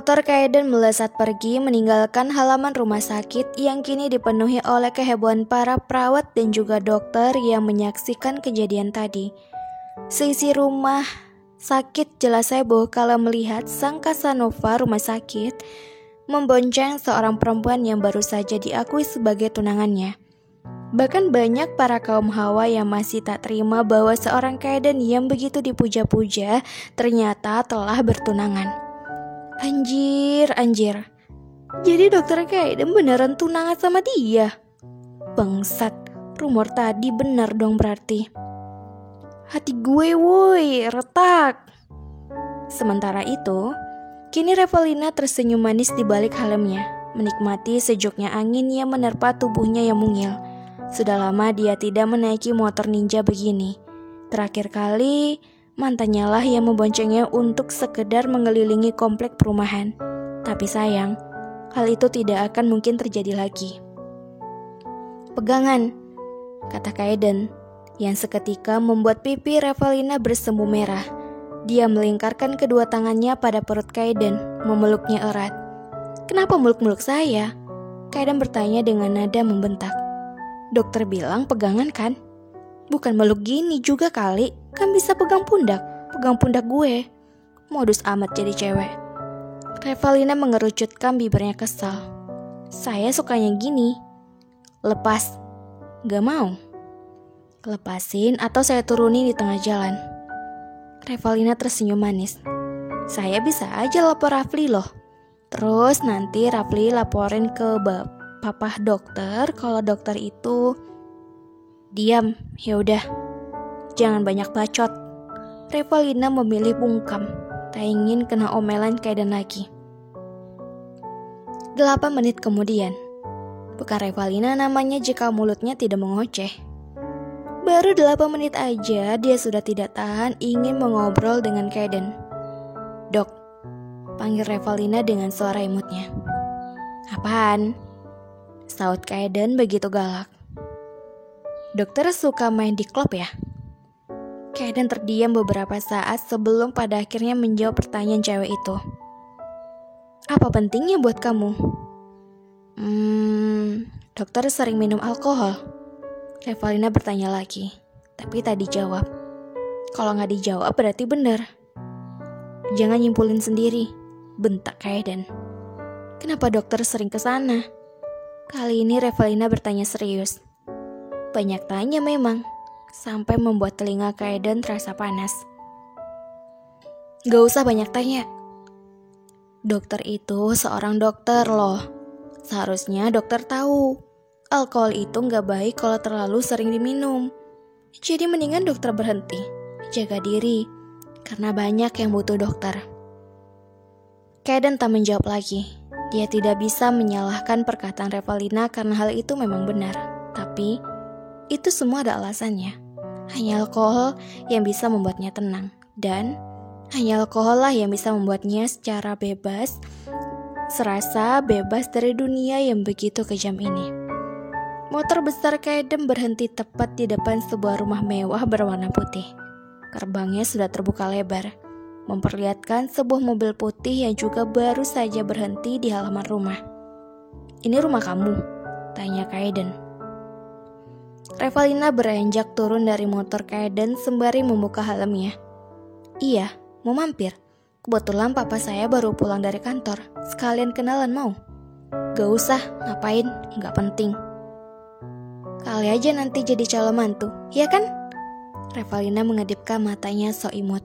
Dr. Kaiden melesat pergi meninggalkan halaman rumah sakit yang kini dipenuhi oleh kehebohan para perawat dan juga dokter yang menyaksikan kejadian tadi. Seisi rumah sakit jelas heboh kalau melihat sang Casanova rumah sakit membonceng seorang perempuan yang baru saja diakui sebagai tunangannya. Bahkan banyak para kaum hawa yang masih tak terima bahwa seorang Kaiden yang begitu dipuja-puja ternyata telah bertunangan. Anjir. Jadi dokter Kaiden beneran tunangan sama dia? Bangsat, rumor tadi benar dong berarti. Hati gue woi, retak. Sementara itu, kini Revalina tersenyum manis di balik helmnya, menikmati sejuknya angin yang menerpa tubuhnya yang mungil. Sudah lama dia tidak menaiki motor ninja begini. Terakhir kali, mantannya lah yang memboncengnya untuk sekedar mengelilingi komplek perumahan. Tapi sayang, hal itu tidak akan mungkin terjadi lagi. Pegangan, kata Kaiden, yang seketika membuat pipi Revalina bersemu merah. Dia melingkarkan kedua tangannya pada perut Kaiden, memeluknya erat. Kenapa meluk-meluk saya? Kaiden bertanya dengan nada membentak. Dokter bilang pegangan kan? Bukan meluk gini juga kali, kan bisa pegang pundak gue. Modus amat jadi cewek. Revalina mengerucutkan bibirnya kesal. Saya sukanya gini. Lepas. Gak mau. Lepasin atau saya turunin di tengah jalan. Revalina tersenyum manis. Saya bisa aja lapor Rafli loh. Terus nanti Rafli laporin ke papa dokter kalau dokter itu. Diam, yaudah. Jangan banyak bacot. Revalina memilih bungkam. Tak ingin kena omelan Kaiden lagi. 8 menit kemudian. Bukan Revalina namanya jika mulutnya tidak mengoceh. Baru 8 menit aja dia sudah tidak tahan ingin mengobrol dengan Kaiden. Dok, panggil Revalina dengan suara imutnya. Apaan? Saut Kaiden begitu galak. Dokter suka main di klub ya? Kaiden terdiam beberapa saat sebelum pada akhirnya menjawab pertanyaan cewek itu. Apa pentingnya buat kamu? Dokter sering minum alkohol. Revalina bertanya lagi, tapi tak dijawab. Kalau nggak dijawab berarti benar. Jangan nyimpulin sendiri, bentak Kaiden. Kenapa dokter sering kesana? Kali ini Revalina bertanya serius. Banyak tanya memang, sampai membuat telinga Kaiden terasa panas. Gak usah banyak tanya. Dokter itu seorang dokter loh. Seharusnya dokter tahu, alkohol itu gak baik kalau terlalu sering diminum. Jadi mendingan dokter berhenti, jaga diri, karena banyak yang butuh dokter. Kaiden tak menjawab lagi. Dia tidak bisa menyalahkan perkataan Revalina karena hal itu memang benar. Tapi itu semua ada alasannya. Hanya alkohol yang bisa membuatnya tenang. Dan hanya alkohol lah yang bisa membuatnya secara bebas, serasa bebas dari dunia yang begitu kejam ini. Motor besar Kaiden berhenti tepat di depan sebuah rumah mewah berwarna putih. Gerbangnya sudah terbuka lebar, memperlihatkan sebuah mobil putih yang juga baru saja berhenti di halaman rumah. Ini rumah kamu? Tanya Kaiden. Revalina beranjak turun dari motor Kaiden sembari membuka helmnya. Iya, mau mampir. Kebetulan papa saya baru pulang dari kantor. Sekalian kenalan mau? Gak usah, ngapain? Gak penting. Kali aja nanti jadi calon mantu, ya kan? Revalina mengedipkan matanya sok imut.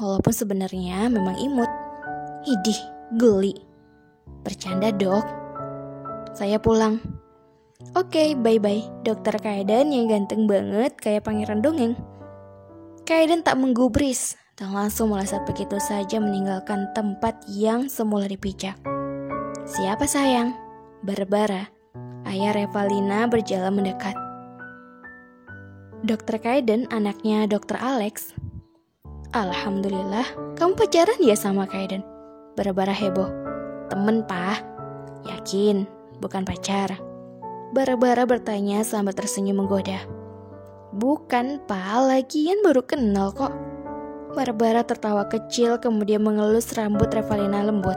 Walaupun sebenarnya memang imut. Idih, geli. Bercanda dok. Saya pulang. Oke, bye-bye. Dokter Kaiden yang ganteng banget kayak pangeran dongeng. Kaiden tak menggubris dan langsung melesat begitu saja meninggalkan tempat yang semula dipijak. Siapa sayang? Barbara. Ayah Revalina berjalan mendekat. Dokter Kaiden anaknya Dokter Alex. Alhamdulillah, kamu pacaran ya sama Kaiden? Barbara heboh. Temen, Pak. Yakin, bukan pacar. Barbara bertanya sambil tersenyum menggoda. Bukan, Pak. Lagian baru kenal kok. Barbara tertawa kecil kemudian mengelus rambut Revalina lembut.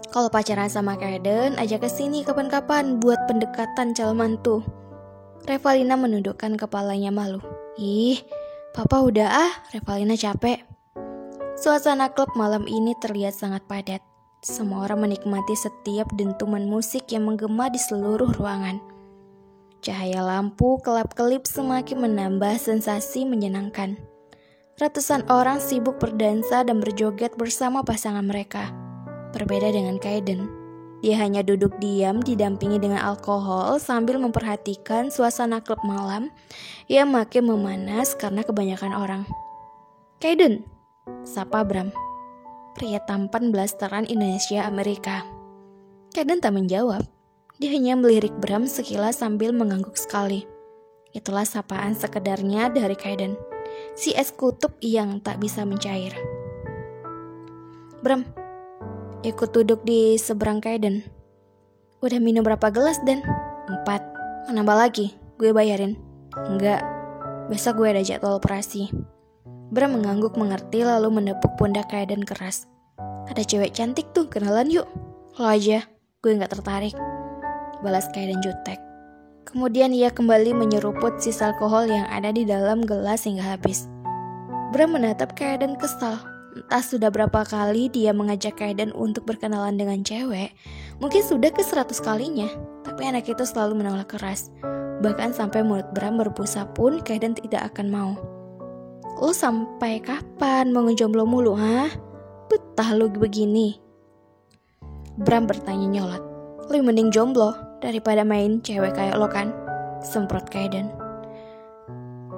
Kalau pacaran sama Kaiden, ajak ke sini kapan-kapan buat pendekatan calon mantu. Revalina menundukkan kepalanya malu. Ih, papa udah Revalina capek. Suasana klub malam ini terlihat sangat padat. Semua orang menikmati setiap dentuman musik yang menggema di seluruh ruangan. Cahaya lampu kelap-kelip semakin menambah sensasi menyenangkan. Ratusan orang sibuk berdansa dan berjoget bersama pasangan mereka. Berbeda dengan Kaiden, dia hanya duduk diam didampingi dengan alkohol sambil memperhatikan suasana klub malam yang makin memanas karena kebanyakan orang. Kaiden, sapa Bram, pria tampan blasteran Indonesia Amerika. Kaiden tak menjawab, dia hanya melirik Bram sekilas sambil mengangguk sekali. Itulah sapaan sekedarnya dari Kaiden, si es kutub yang tak bisa mencair. Bram, ikut duduk di seberang Kaiden. Udah minum berapa gelas, Dan? 4. Mau nambah lagi? Gue bayarin. Enggak, besok gue ada jadwal operasi. Bram mengangguk mengerti lalu menepuk pundak Kaiden keras. Ada cewek cantik tuh, kenalan yuk. Lo aja, gue gak tertarik. Balas Kaiden jutek. Kemudian ia kembali menyeruput sisa alkohol yang ada di dalam gelas hingga habis. Bram menatap Kaiden kesal. Entah sudah berapa kali dia mengajak Kaiden untuk berkenalan dengan cewek. Mungkin sudah ke 100 kalinya. Tapi anak itu selalu menolak keras. Bahkan sampai mulut Bram berbusa pun Kaiden tidak akan mau. Lo sampai kapan mau ngejomblo mulu, Betah lo begini. Bram bertanya nyolot. Lebih mending jomblo daripada main cewek kayak lo kan? Semprot Kaiden.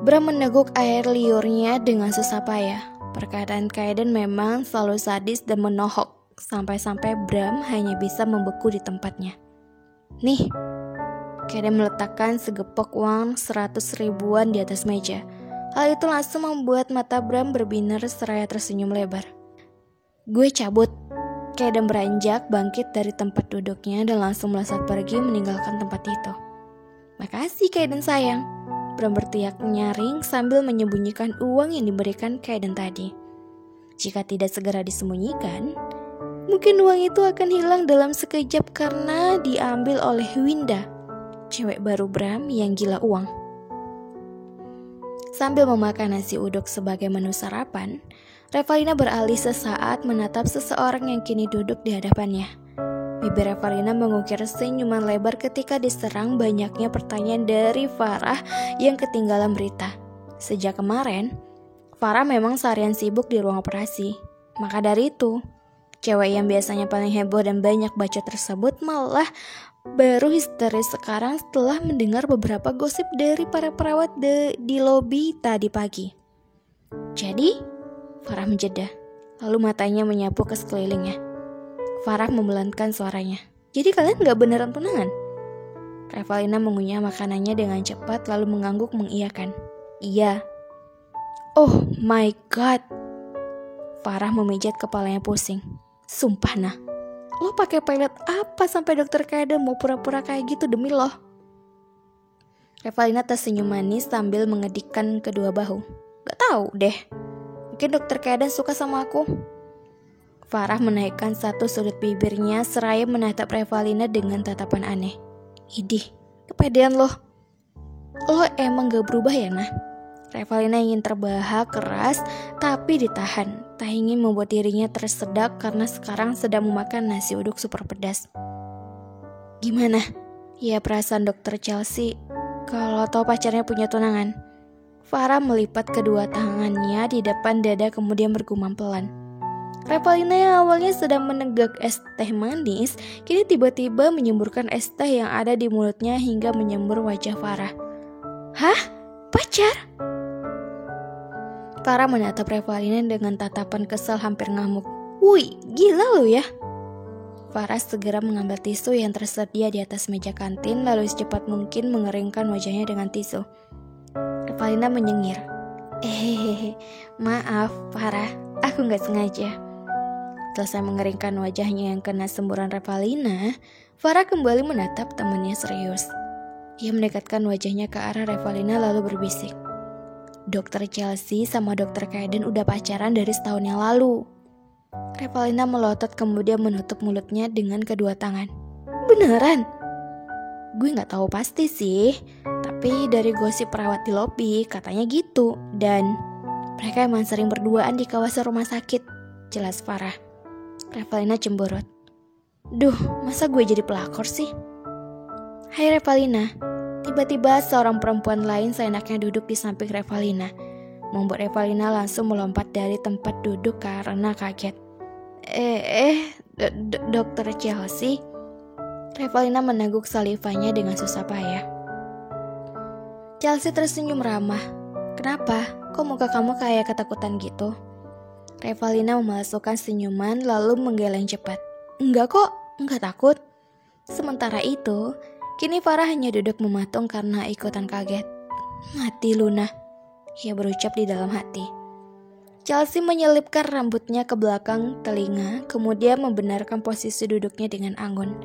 Bram meneguk air liurnya dengan susah payah. Perkataan Kaiden memang selalu sadis dan menohok, sampai-sampai Bram hanya bisa membeku di tempatnya. Nih, Kaiden meletakkan segepok uang 100 ribuan di atas meja. Hal itu langsung membuat mata Bram berbinar seraya tersenyum lebar. Gue cabut. Kaiden beranjak bangkit dari tempat duduknya dan langsung melesat pergi meninggalkan tempat itu. Makasih Kaiden sayang. Bram berteriak nyaring sambil menyembunyikan uang yang diberikan Kaiden tadi. Jika tidak segera disembunyikan, mungkin uang itu akan hilang dalam sekejap karena diambil oleh Winda, cewek baru Bram yang gila uang. Sambil memakan nasi uduk sebagai menu sarapan, Revalina beralih sesaat menatap seseorang yang kini duduk di hadapannya. Bibir Revalina mengukir senyuman lebar ketika diserang banyaknya pertanyaan dari Farah yang ketinggalan berita. Sejak kemarin, Farah memang seharian sibuk di ruang operasi. Maka dari itu, cewek yang biasanya paling heboh dan banyak bacot tersebut malah baru histeris sekarang setelah mendengar beberapa gosip dari para perawat di lobi tadi pagi. Jadi, Farah menjeda, lalu matanya menyapu ke sekelilingnya. Farah membelankan suaranya. Jadi kalian gak beneran tunangan? Revalina mengunyah makanannya dengan cepat lalu mengangguk mengiyakan. Iya. Oh my god. Farah memijat kepalanya pusing. Sumpah nah. Lo pakai pelet apa sampai dokter Kaiden mau pura-pura kayak gitu demi lo? Revalina tersenyum manis sambil mengedikkan kedua bahu. Gak tahu deh. Mungkin dokter Kaiden suka sama aku. Farah menaikkan satu sudut bibirnya seraya menatap Revalina dengan tatapan aneh. Idih, kepedean lo. Lo emang gak berubah ya, nah? Revalina ingin terbahak keras, tapi ditahan. Tak ingin membuat dirinya tersedak karena sekarang sedang memakan nasi uduk super pedas. Gimana? Ya perasaan dokter Chelsea kalau tahu pacarnya punya tunangan. Farah melipat kedua tangannya di depan dada kemudian bergumam pelan. Revalina yang awalnya sedang menegak es teh manis, kini tiba-tiba menyemburkan es teh yang ada di mulutnya hingga menyembur wajah Farah. Hah? Pacar? Farah menatap Revalina dengan tatapan kesal hampir ngamuk. Woi, gila lo ya? Farah segera mengambil tisu yang tersedia di atas meja kantin lalu secepat mungkin mengeringkan wajahnya dengan tisu. Revalina menyengir. Maaf Farah, aku gak sengaja. Selesai mengeringkan wajahnya yang kena semburan Revalina, Farah kembali menatap temannya serius. Ia mendekatkan wajahnya ke arah Revalina lalu berbisik. Dokter Chelsea sama dokter Kaiden udah pacaran dari setahun yang lalu. Revalina melotot kemudian menutup mulutnya dengan kedua tangan. Beneran? Gue gak tahu pasti sih, tapi dari gosip perawat di lobi katanya gitu. Dan mereka emang sering berduaan di kawasan rumah sakit, jelas Farah. Revalina cemberut. Duh, masa gue jadi pelakor sih? Hai Revalina. Tiba-tiba seorang perempuan lain seenaknya duduk di samping Revalina, membuat Revalina langsung melompat dari tempat duduk karena kaget. Dokter Chelsea? Revalina meneguk salivanya dengan susah payah. Chelsea tersenyum ramah. Kenapa? Kok muka kamu kayak ketakutan gitu? Revalina memasukkan senyuman lalu menggeleng cepat. Enggak kok, enggak takut. Sementara itu, kini Farah hanya duduk mematung karena ikutan kaget. Mati Luna, ia berucap di dalam hati. Chelsea menyelipkan rambutnya ke belakang telinga, kemudian membenarkan posisi duduknya dengan anggun.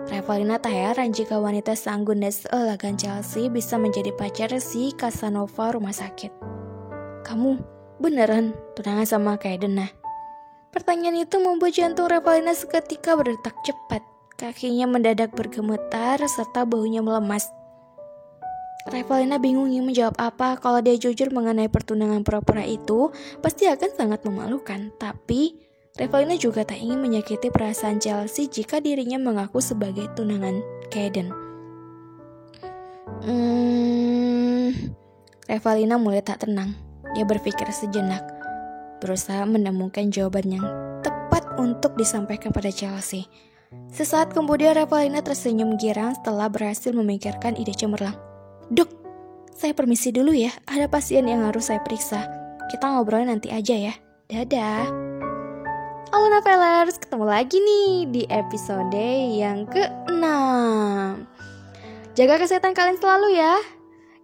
Revalina tak heran jika wanita seanggun dan seelegan Chelsea bisa menjadi pacar si Casanova rumah sakit. Kamu beneran tunangan sama Kaiden? Pertanyaan itu membuat jantung Revalina seketika berdetak cepat. Kakinya mendadak bergemetar serta bahunya melemas. Revalina bingung ingin menjawab apa. Kalau dia jujur mengenai pertunangan pura-pura itu, pasti akan sangat memalukan. Tapi Revalina juga tak ingin menyakiti perasaan Chelsea jika dirinya mengaku sebagai tunangan Kaiden. Revalina mulai tak tenang. Dia berpikir sejenak, berusaha menemukan jawaban yang tepat untuk disampaikan pada Chelsea. Sesaat kemudian Revalina tersenyum girang setelah berhasil memikirkan ide cemerlang. Dok, saya permisi dulu ya, ada pasien yang harus saya periksa. Kita ngobrolnya nanti aja ya. Dadah. Halo Novelers, ketemu lagi nih di episode yang ke-6. Jaga kesehatan kalian selalu ya.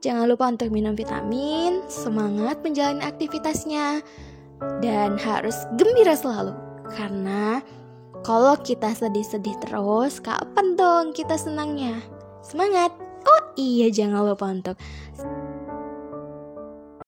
Jangan lupa untuk minum vitamin, semangat menjalani aktivitasnya, dan harus gembira selalu. Karena kalau kita sedih-sedih terus, kapan dong kita senangnya? Semangat! Oh iya, jangan lupa untuk